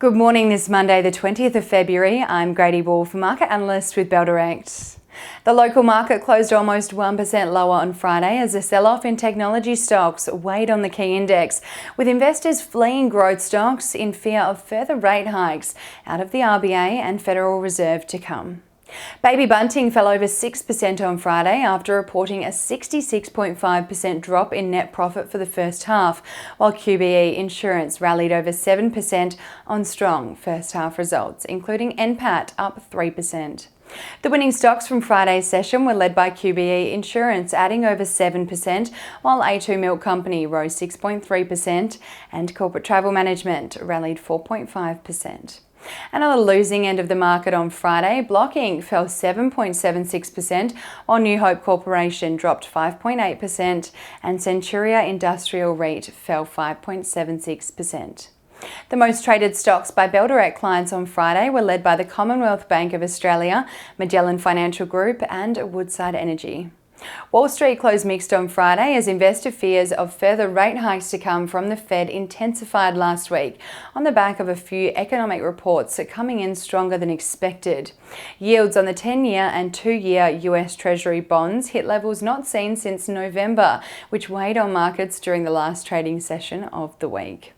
Good morning this Monday, the 20th of February. I'm Grady Wolf, market analyst with Bell Direct. The local market closed almost 1% lower on Friday as a sell-off in technology stocks weighed on the key index, with investors fleeing growth stocks in fear of further rate hikes out of the RBA and Federal Reserve to come. Baby Bunting fell over 6% on Friday after reporting a 66.5% drop in net profit for the first half, while QBE Insurance rallied over 7% on strong first half results, including NPAT up 3%. The winning stocks from Friday's session were led by QBE Insurance, adding over 7%, while A2 Milk Company rose 6.3% and Corporate Travel Management rallied 4.5%. And on the losing end of the market on Friday, Block Inc fell 7.76%, while New Hope Corporation dropped 5.8% and Centuria Industrial REIT fell 5.76%. The most traded stocks by Bell Direct clients on Friday were led by the Commonwealth Bank of Australia, Magellan Financial Group and Woodside Energy. Wall Street closed mixed on Friday as investor fears of further rate hikes to come from the Fed intensified last week on the back of a few economic reports coming in stronger than expected. Yields on the 10-year and 2-year US Treasury bonds hit levels not seen since November, which weighed on markets during the last trading session of the week.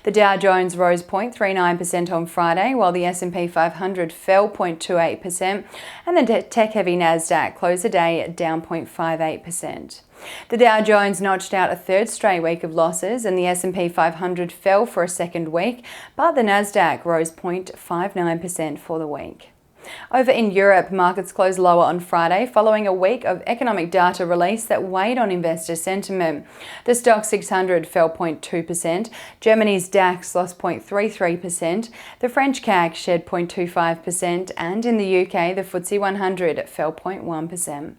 The Dow Jones rose 0.39% on Friday, while the S&P 500 fell 0.28%, and the tech-heavy Nasdaq closed the day down 0.58%. The Dow Jones notched out a third straight week of losses, and the S&P 500 fell for a second week, but the Nasdaq rose 0.59% for the week. Over in Europe, markets closed lower on Friday following a week of economic data release that weighed on investor sentiment. The Stoxx 600 fell 0.2%, Germany's DAX lost 0.33%, the French CAC shed 0.25%, and in the UK, the FTSE 100 fell 0.1%.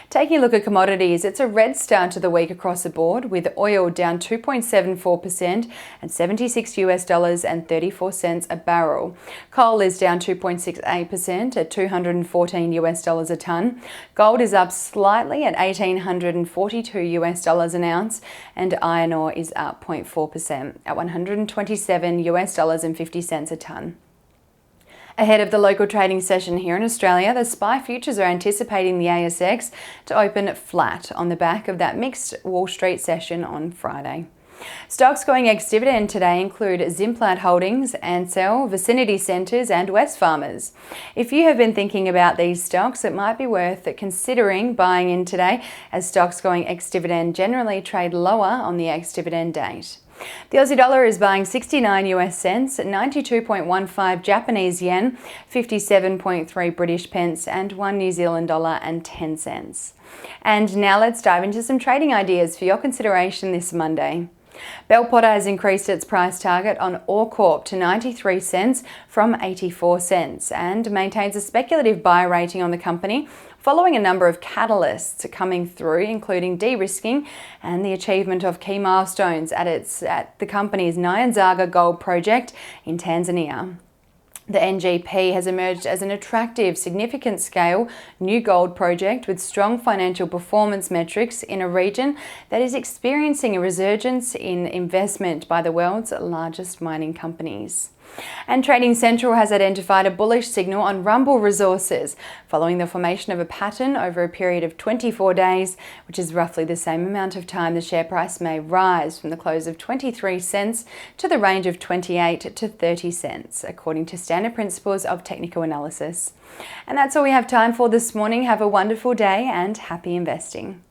Taking a look at commodities, it's a red start to the week across the board, with oil down 2.74% at $76.34 a barrel. Coal is down 2.68% at $214 a tonne. Gold is up slightly at $1,842 an ounce, and iron ore is up 0.4% at $127.50 a tonne. Ahead of the local trading session here in Australia, the SPI futures are anticipating the ASX to open flat on the back of that mixed Wall Street session on Friday. Stocks going ex-dividend today include Zimplats Holdings, Ansell, Vicinity Centres and Wesfarmers. If you have been thinking about these stocks, it might be worth considering buying in today, as stocks going ex-dividend generally trade lower on the ex-dividend date. The Aussie dollar is buying 69 US cents, 92.15 Japanese yen, 57.3 British pence and 1 New Zealand dollar and 10 cents. And now let's dive into some trading ideas for your consideration this Monday. Bell Potter has increased its price target on OreCorp to 93 cents from 84 cents and maintains a speculative buy rating on the company following a number of catalysts coming through, including de-risking and the achievement of key milestones at the company's Nyanzaga Gold Project in Tanzania. The NGP has emerged as an attractive, significant scale new gold project with strong financial performance metrics in a region that is experiencing a resurgence in investment by the world's largest mining companies. And Trading Central has identified a bullish signal on Rumble Resources following the formation of a pattern over a period of 24 days, which is roughly the same amount of time the share price may rise from the close of 23 cents to the range of 28 to 30 cents, according to standard principles of technical analysis. And that's all we have time for this morning. Have a wonderful day and happy investing.